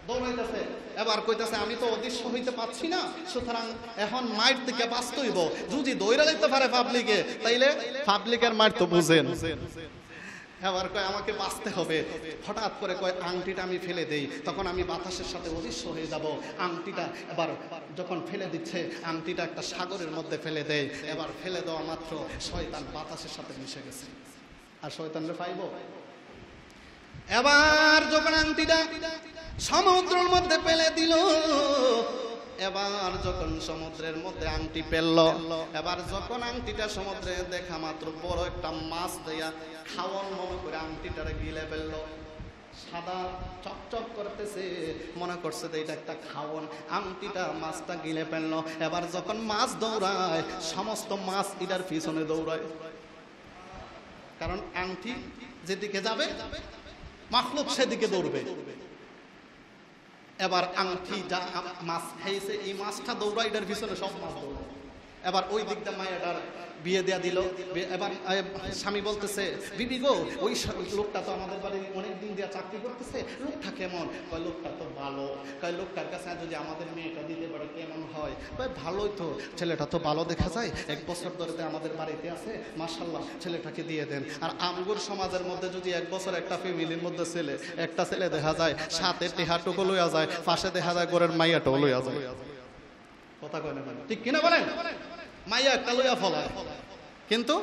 দৌড়াইতেছে। এবার কইতেছে আমি তো অদৃশ্য হইতে পারছি না, সুতরাং এখন মাইর থেকে বাঁচতে হইব। যদি দৌড়া যাইতে পারে পাবলিকে, তাইলে পাবলিকের মাইর তো বুঝেন। এবার কয় আমাকে বাঁচতে হবে। হঠাৎ করে কয় আংটিটা আমি ফেলে দেই, তখন আমি বাতাসের সাথে অদৃশ্য হয়ে যাব। আংটিটা এবার যখন ফেলে দিচ্ছে, আংটিটা একটা সাগরের মধ্যে ফেলে দেয়। এবার ফেলে দেওয়া মাত্র শয়তান বাতাসের সাথে মিশে গেছে। আর শয়তানরে পাইব? এবার যখন আংটিটা সমুদ্রের মধ্যে ফেলে দিল, এবার যখন সমুদ্রের মধ্যে আংটি পেল, এবার যখন আংটিটা সমুদ্রে দেখা মাত্র বড় একটা মাছ দেয়া খাওয়ান মনে করে আংটিটারে গিলে ফেললো। সাদা চকচক করতেছে, মনে করছে যে এটা একটা খাওয়ান। আংটিটা মাছটা গিলে ফেললো। এবার যখন মাছ দৌড়ায়, সমস্ত মাছ এটার পিছনে দৌড়ায়, কারণ আংটি যেদিকে যাবে মাখলুক সেদিকে দৌড়বে। এবার আংটি যা মাছ খাইছে, এই মাছটা দৌড়ায় এটার পিছনে, সব মাছ দৌড়ায়। এবার ওই দিকটা মায়ের বিয়ে দেয়া দিল। এবার স্বামী বলতেছে, বিবি গো, ওই লোকটা তো আমাদের বাড়ি অনেকদিন দিয়া চাকরি করতেছে, লোকটা কেমন? কয় লোকটা তো ভালো। কয় লোকটার কাছে যদি আমাদের মেয়েটা দিতে পারে কেমন হয়? কয় ভালোই তো, ছেলেটা তো ভালো দেখা যায়, 1 বছর ধরে আমাদের বাড়িতে আছে, মাশাআল্লাহ, ছেলেটাকে দিয়ে দেন। আর আমগুর সমাজের মধ্যে যদি 1 বছর একটা ফ্যামিলির মধ্যে একটা ছেলে দেখা যায়, সাথে টেহাটুকু লইয়া যায়, পাশে দেখা যায় গোরের মাইয়াটাও লইয়া যায়। কথা কয় না, ঠিক কিনা বলেন? মাইয়া একটা লইয়া ফলায়। কিন্তু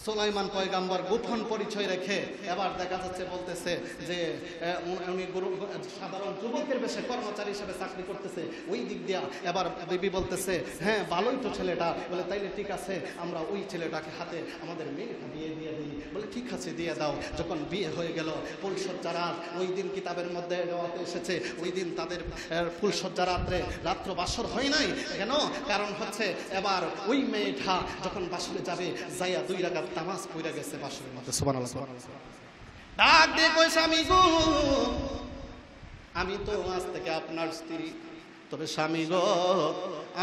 সুলাইমান পয়গম্বর গোপন পরিচয় রেখে এবার দেখা যাচ্ছে বলতেছে যে উনি সাধারণ যুবকের বেশে কর্মচারী হিসেবে চাকরি করতেছে। ওই দিক দিয়া এবার বিবি বলতেছে, হ্যাঁ ভালোই তো ছেলেটা। বলে তাইলে ঠিক আছে, আমরা ওই ছেলেটাকে হাতে আমাদের মেয়েটা বিয়ে দিয়ে দিই। বলে ঠিক আছে, দিয়ে দাও। যখন বিয়ে হয়ে গেল, ফুলসজ্জা রাত, ওই দিন কিতাবের মধ্যে এসেছে, ওই দিন তাদের ফুলসজ্জা রাত্র বাসর হয় নাই। কেন? কারণ হচ্ছে এবার ওই মেয়েটা যখন বাসরে যাবে, যাইয়া 2 রাকাত নামাজ পড়ে গেছে বাসরের মধ্যে। সুবহানাল্লাহ। ডাক দিয়ে কই, স্বামী গো, আমি তো আজ থেকে আপনার স্ত্রী, তবে স্বামী গো,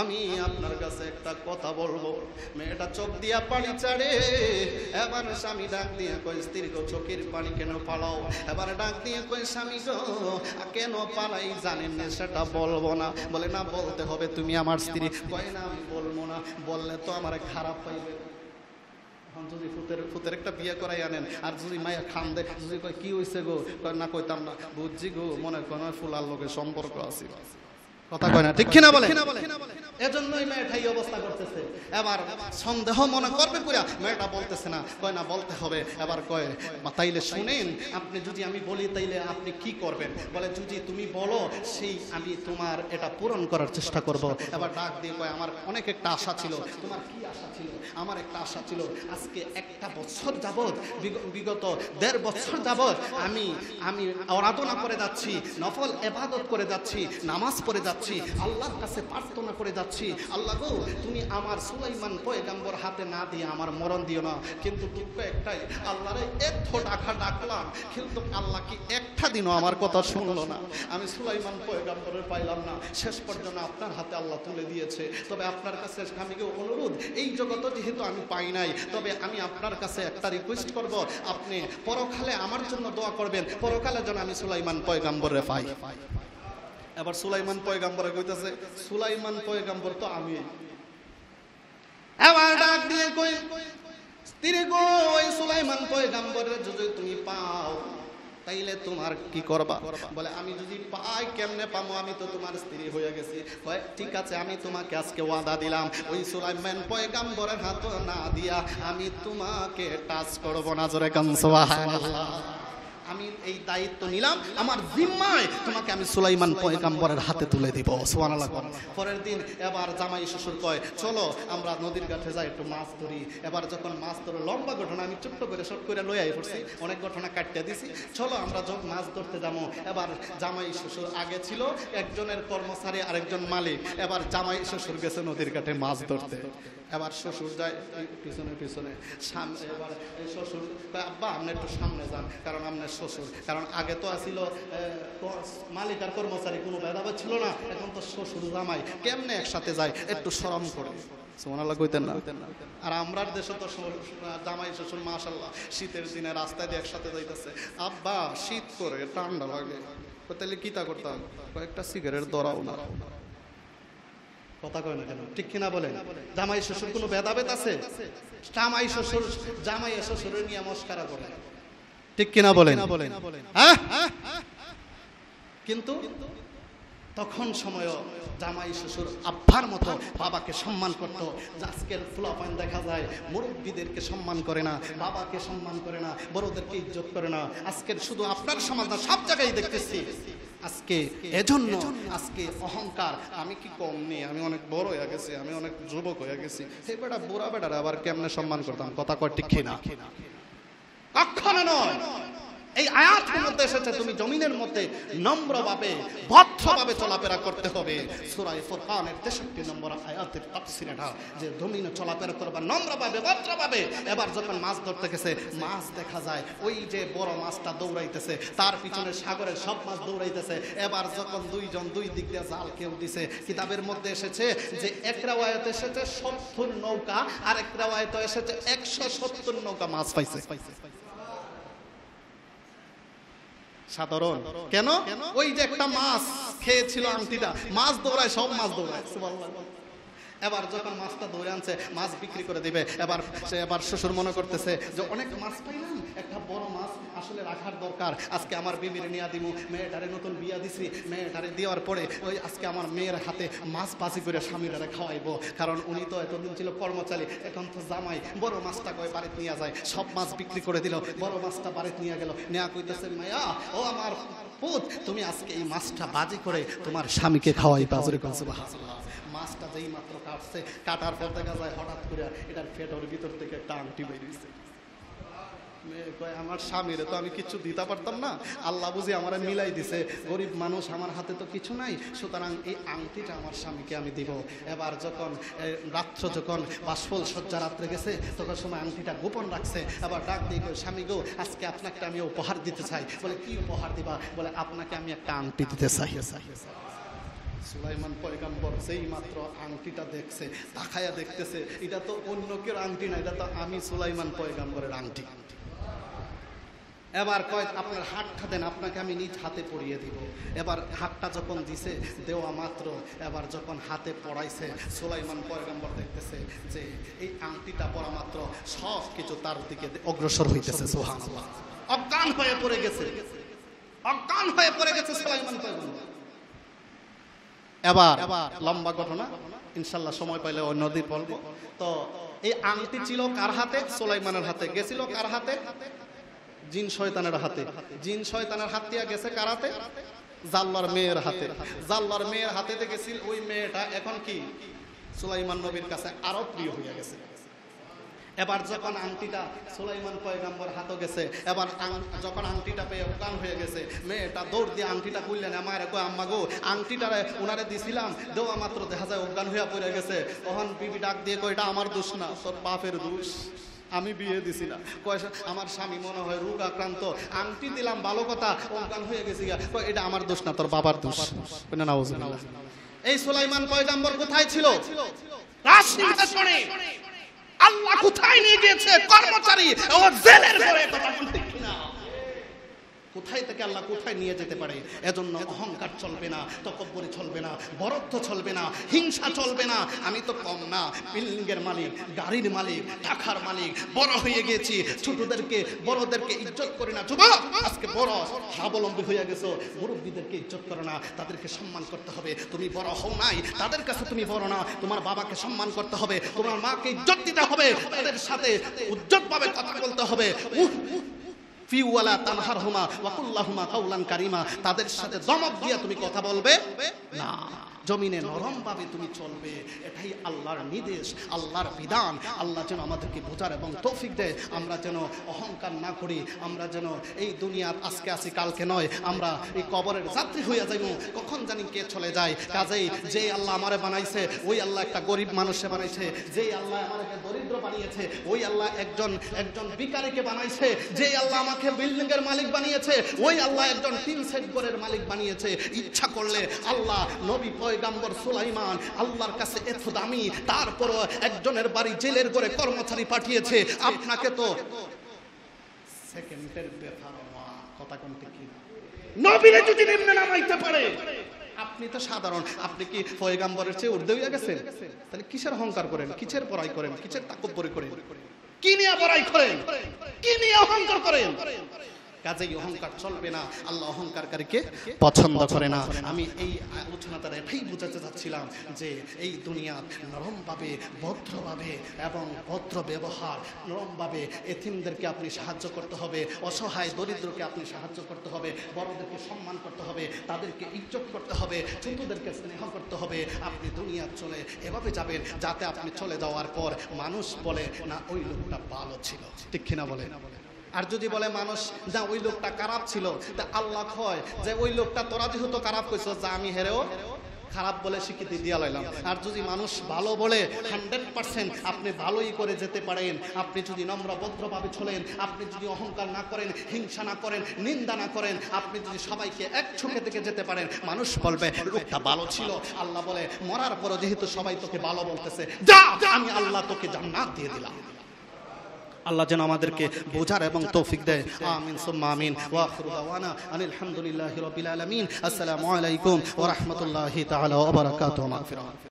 আমি আপনার কাছে একটা কথা বলবো। মেয়েটা চোখ দিয়া পানি ছাড়ে। এবার স্বামী ডাক দিয়ে কই, স্ত্রী গো, চোখের পানি কেন পালাও? এবার ডাক দিয়ে কই, স্বামী গো, কেন পালাই জানেন না, সেটা বলবো না। বলে না, বলতে হবে, তুমি আমার স্ত্রী। কয় না, আমি বলবো না, বললে তো আমার খারাপ পাইবে। যদি ফুতের একটা বিয়ে করাই আনেন, আর যদি মায়া খান দেখ, যদি কয় কি হয়েছে গো, না কইতাম না, বুঝছি গো, মনে করেন ফুলার লোকের সম্পর্ক আছে। কথা কয় না, ঠিক কিনা বলে? এজন্যই মেয়েটা এই অবস্থা করতেছে। এবার সন্দেহ মনে করবে পুরা, মেয়েটা বলতেছে না, কয় না বলতে হবে। এবার কয় তাইলে শুনেন, আপনি যদি আমি বলি তাইলে আপনি কি করবেন? বলে যদি তুমি বলো সেই আমি তোমার এটা পূরণ করার চেষ্টা করব। এবার ডাক দিয়ে কয় আমার অনেক একটা আশা ছিল। তোমার কি আশা ছিল? আমার একটা আশা ছিল, আজকে একটা বছর যাবত, বিগত 1.5 বছর যাবত আমি আরাধনা করে যাচ্ছি, নফল ইবাদত করে যাচ্ছি, নামাজ পড়ে যাচ্ছি, আল্লাহর কাছে প্রার্থনা করে যাচ্ছি, আল্লাহ গো তুমি আমার সুলাইমান পয়গম্বর হাতে না দিয়ে আমার মরণ দিও না। কিন্তু দুঃখ একটাই, আল্লাহরে এত ডাকলাম, কিন্তু আল্লাহ কি একটা দিনও আমার কথা শুনলো না। আমি সুলাইমান পয়গম্বরের পাইলাম না, শেষ পর্যন্ত আপনার হাতে আল্লাহ তুলে দিয়েছে। তবে আপনার কাছে আমি অনুরোধ, এই জগতে যেহেতু আমি পাই নাই, তবে আমি আপনার কাছে একটা রিকোয়েস্ট করব, আপনি পরকালে আমার জন্য দোয়া করবেন, পরকালে যেন আমি সুলাইমান পয়গম্বরে পাই। এবার সুলাইমান পয়গম্বর কইতেছে, সুলাইমান পয়গম্বর তো আমি। এবার ডাক দিয়ে কই, স্ত্রী গো ওই সুলাইমান পয়গম্বরের যদি তুমি পাও তাইলে তোমার কি করবা? বলে আমি যদি পাই কেমনে পাবো, আমি তো তোমার স্ত্রী হয়ে গেছি। কয় ঠিক আছে, আমি তোমাকে আজকে ওয়াদা দিলাম, ওই সুলাইমান পয়গম্বরের হাত না দিয়া আমি তোমাকে টাচ করব না। জোরে কান সুবহানাল্লাহ। আমি এই দায়িত্ব নিলাম, আমার জিম্মায় তোমাকে আমি সুলাইমান পয়গম্বরের হাতে তুলে দিব। সুবহানাল্লাহ। পরের দিন এবার জামাই শ্বশুর কয় চলো আমরা নদীর ঘাটে যাই একটু মাছ ধরি। এবার যখন মাছ ধরে, লম্বা ঘটনা, আমি ছোট্ট করে শর্ট করে লই আই পড়ছি, অনেক ঘটনা কাটিয়ে দিছি। চলো আমরা যখন মাছ ধরতে যাবো। এবার জামাই শ্বশুর আগে ছিল, একজনের কর্মচারী আরেকজন মালিক। এবার জামাই শ্বশুর গেছে নদীর ঘাটে মাছ ধরতে। এবার শ্বশুর যায় পিছনে পিছনে, সামনে। এবার শ্বশুর আব্বা আপনি একটু সামনে যান, কারণ আপনার শ্বশুর, কারণ আগে তো আসিল মালিক আর কর্মচারী, কোনো ভেদাভেদ ছিল না। এখন তো শ্বশুর জামাই কেমনে একসাথে যায়, একটু শরম করে। সুবহানাল্লাহ কইতেন না? আর আমরার দেশে তো জামাই শ্বশুর মাশাআল্লাহ শীতের দিনে রাস্তায় দিয়ে একসাথে যাইতেছে। আব্বা শীত করে, ঠান্ডা লাগে, তাহলে কিতা করতাম? কয়েকটা সিগারেট ধরাও না। কথা কয় না কেন, ঠিক কিনা বলেন? জামাই শ্বশুর কোনো ভেদাভেদ আছে? জামাই শ্বশুর জামাই শ্বশুরের নিয়ে মস্কারা করে, ঠিক কিনা বলেন? হ্যাঁ, কিন্তু তখন সময় জামাই শ্বশুর আব্বার মতো বাবাকে সম্মান করতো। আজকের ফুলাপান দেখা যায় মুরব্বীদেরকে সম্মান করে না, বাবাকে সম্মান করে না, বড়দেরকে ইজ্জত করে না। আজকের শুধু আপনার সমাজ না, সব জায়গায় দেখতেছি আজকে। এজন্য আজকে অহংকার, আমি কি কম নেই, আমি অনেক বড় হয়ে গেছি, আমি অনেক যুবক হয়ে গেছি, এই বেটা বুড়া বেটারা আবার কেমনে সম্মান করতাম? কথা কয় ঠিক কিনা? কখনো নয়। এই আয়াতের মধ্যে এসেছে তুমি জমিনের মধ্যে নম্রভাবে ভদ্রভাবে চলাফেরা করতে হবে। সূরা ফুরকানের 63 নম্বর আয়াতের তাফসীর এটা, যে জমিনে চলাফেরা করবা নম্রভাবে ভদ্রভাবে। এবার যখন মাছ ধরতে গেছে, মাছ দেখা যায় ওই যে বড় মাছটা দৌড়াইতেছে, তার পিছনে সাগরের সব মাছ দৌড়াইতেছে। এবার যখন দুইজন দুই দিক দিয়ে জাল কেউ দিছে, কিতাবের মধ্যে এসেছে যে এক রাওয়ায়াতে এসেছে 70 নৌকা, আর এক রাওয়ায়াতে এসেছে 170 নৌকা মাছ পাইছে। সাধারণ কেন? ওই যে একটা মাছ খেয়েছিল আংটিটা, মাছ দৌড়ায়, সব মাছ দৌড়ায়। সুবহানাল্লাহ। এবার যখন মাছটা ধরে আনছে, মাছ বিক্রি করে দিবে। এবার শ্বশুর মনে করতেছে যে অনেক মাছ পাইলাম, একটা বড় মাছ আসলে রাখার দরকার, আজকে আমার বিবির নিয়া দিব। মেয়েটারে নতুন বিয়া দিছি, মেয়েটারে দেওয়ার পরে ওই আজকে আমার মেয়ের হাতে মাছ বাজি করে স্বামীরারে খাওয়াইবো, কারণ উনি তো এতদিন ছিল কর্মচারী, এখন তো জামাই। বড় মাছটা কয় বাড়িতে নিয়ে যায়, সব মাছ বিক্রি করে দিল, বড় মাছটা বাড়িতে নিয়ে গেল। নেয়া কইতেছে মায়া ও আমার পুত, তুমি আজকে এই মাছটা বাজি করে তোমার স্বামীকে খাওয়াইবা। সুবহানাল্লাহ। মাছটা যেই মাত্র কাটছে, কাটার পর দেখা যায় হঠাৎ করে এটার পেটের ভিতর থেকে একটা আংটি বেরিয়েছে। আমার স্বামীরে তো আমি কিছু দিতে পারতাম না, আল্লাহ বুঝি আমার মিলাই দিছে, গরিব মানুষ, আমার হাতে তো কিছু নাই, সুতরাং এই আংটিটা আমার স্বামীকে আমি দিব। এবার যখন রাত্র যখন বাষ্পল সজ্জা রাত্রে গেছে, তখন সময় আংটিটা গোপন রাখছে। আবার ডাক দিয়ে স্বামী গো, আজকে আপনাকে আমি উপহার দিতে চাই। বলে কি উপহার দিবা? বলে আপনাকে আমি একটা আংটি দিতে চাই। সুলাইমান পয়গম্বর যেই মাত্র আংটিটা দেখছে, তাকায়া দেখতেছে এটা তো অন্য কেউ আংটি না, এটা তো আমি সুলাইমান পয়গম্বরের আংটি। এবার কয় আপনার হাতটা দেন, আপনাকে আমি নিজ হাতে পরিয়ে দিব। এবার হাতটা যখন দিছে, দেওয়া মাত্র এবার যখন হাতে পড়াইছে, সুলাইমান পয়গম্বর দেখতেছে যে এই আংটিটা পরা মাত্র সব কিছু তার দিকে অগ্রসর হইতেছে। সুবহানাল্লাহ। অজ্ঞান হয়ে পড়ে গেছে, অজ্ঞান হয়ে পড়ে গেছে সুলাইমান পয়গম্বর। এবার লম্বা ঘটনা, ইনশাল্লাহ সময় পাইলে অন্যদিন বলবো। তো এই আংটি ছিল কার হাতে? সুলাইমানের হাতে। গেছিল কার হাতে? জিন শয়তানের হাতে। জিন শয়তানের হাত দিয়ে গেছে কার হাতে? জাল্লার মেয়ের হাতে। জাল্লার মেয়ের হাতে গেছিল। ওই মেয়েটা এখন কি সুলাইমান নবীর কাছে আরো প্রিয় হয়ে গেছে। এবার যখন আংটিটা সুলাইমান পয়গম্বর হাতে গেছে, এবার যখন আংটিটা পেয়ে অজ্ঞান হয়ে গেছে, মেয়েটা দৌড় দিয়ে আংটিটা খুললেন। আমার কো আম্মা গো, আংটিটা উনারে দিছিলাম, দেওয়া মাত্র দেখা যায় অজ্ঞান হয়ে পড়ে গেছে। তখন বিবি ডাক দিয়ে কয়, এটা আমার দোষ না, তোর বাপের দোষ, আমি বিয়ে দিছি না। কয়সা আমার স্বামী মনে হয় রোগ আক্রান্ত, আংটি দিলাম ভালো কথা, অজ্ঞান হয়ে গেছি। এটা আমার দোষ না, তোর বাবার দোষ। নাউজুবিল্লাহ। এই সুলাইমান পয়গম্বর কোথায় ছিল? রাজসিংহাসনে। আল্লাহ কোথায় নিয়ে গিয়েছে? কর্মচারী ও জেলের ঘরে। কথা বলতে কিনা, কোথায় থেকে আল্লাহ কোথায় নিয়ে যেতে পারে। এজন্য অহংকার চলবে না, তকব্বুরি চলবে না, বরত্ব চলবে না, হিংসা চলবে না। আমি তো কম না, বিল্ডিং এর মালিক, গাড়ির মালিক, টাকার মালিক, বড় হয়ে গেছি, ছোটদেরকে বড়দেরকে ইজ্জত করি না। যুবক আজকে বড় স্বাবলম্বী হয়ে গেছো, মুরব্বীদেরকে ইজ্জত করো না, তাদেরকে সম্মান করতে হবে। তুমি বড় হও নাই, তাদের কাছে তুমি বড় না। তোমার বাবাকে সম্মান করতে হবে, তোমার মাকে ইজ্জত দিতে হবে, তাদের সাথে উজ্জ্বলভাবে কথা বলতে হবে। ফিওয়ালা তানহারহুমা ওয়া কুল্লাহুমা কাওলান কারীমা। তাদের সাথে দমক দিয়ে তুমি কথা বলবে না, জমিনে নরম ভাবে তুমি চলবে। এটাই আল্লাহর নির্দেশ, আল্লাহর বিধান। আল্লাহ যেন আমাদেরকে বোঝার এবং তৌফিক দেয়। আমরা যেন অহংকার না করি, আমরা যেন এই দুনিয়ার আজকে আছি কালকে নয়, আমরা এই কবরের যাত্রী হইয়া যাইব, কখন জানি কে চলে যায়। কাজেই যে আল্লাহ আমারে বানাইছে, ওই আল্লাহ একটা গরিব মানুষে বানাইছে। যে আল্লাহ আমাকে দরিদ্র বানিয়েছে, ওই আল্লাহ একজন ভিখারিকে বানাইছে। যে আল্লাহ আমাকে বিল্ডিং এর মালিক বানিয়েছে, ওই আল্লাহ একজন তিন সেট ঘরের মালিক বানিয়েছে। ইচ্ছা করলে আল্লাহ নবী পয়গম্বর সুলাইমান আল্লাহর কাছে এত দামি, তারপরও একজনের বাড়ি জেলের ঘরে কর্মচারী পাঠিয়েছে। আপনাকে তো সেকেন্ডের ব্যাপার না। কথা কোনটা কি? নবীরে যদি নিম্নে নামাইতে পারে, আপনি তো সাধারণ, আপনি কি পয়গম্বরের চেয়ে ঊর্ধ্বে হয়ে গেছেন? তাহলে কিসের অহংকার করেন, কিসের বড়াই করেন, কিসের তাকব্বুরি করেন, কি নিয়ে বড়াই করেন, কি নিয়ে অহংকার করেন? কাজেই অহংকার চলবে না। আল্লাহ অহংকারকারীকে পছন্দ করে না। আমি এই আলোচনা দ্বারা এটাই বোঝাতে চাচ্ছিলাম যে এই দুনিয়ার নরমভাবে, ভদ্রভাবে এবং ভদ্র ব্যবহার, নরমভাবে এতিমদেরকে আপনি সাহায্য করতে হবে, অসহায় দরিদ্রকে আপনি সাহায্য করতে হবে, বড়দেরকে সম্মান করতে হবে, তাদেরকে ইজ্জত করতে হবে, ছোটদেরকে স্নেহ করতে হবে। আপনি দুনিয়া চলে এভাবে যাবেন যাতে আপনি চলে যাওয়ার পর মানুষ বলে না ওই লোকটা ভালো ছিল। ঠিক কিনা বলে? আর যদি বলে মানুষ যা ওই লোকটা খারাপ ছিল, তা আল্লাহ কয় যে ওই লোকটা তোরা যেহেতু খারাপ কইছ, যা আমি হেরেও খারাপ বলে স্বীকৃতি দিয়া লাইলাম। আর যদি মানুষ ভালো বলে 100% আপনি ভালোই করে যেতে পারেন। আপনি যদি নম্র ভদ্রভাবে চলেন, আপনি যদি অহংকার না করেন, হিংসা না করেন, নিন্দা না করেন, আপনি যদি সবাইকে এক চোখে থেকে যেতে পারেন, মানুষ বলবে লোকটা ভালো ছিল। আল্লাহ বলে মরার পরও যেহেতু সবাই তোকে ভালো বলতেছে, যা আমি আল্লাহ তোকে জান্নাত দিয়ে দিলাম। আল্লাহ যেন আমাদেরকে বোঝার এবং তৌফিক দেয়। আমিন সুম্মা আমিন। ওয়া আখিরু দাওয়ানা আনিল হামদুলিল্লাহি রাব্বিল আলামিন। আসসালামু আলাইকুম ওয়া রাহমাতুল্লাহি তাআলা ওয়া বারাকাতুহু।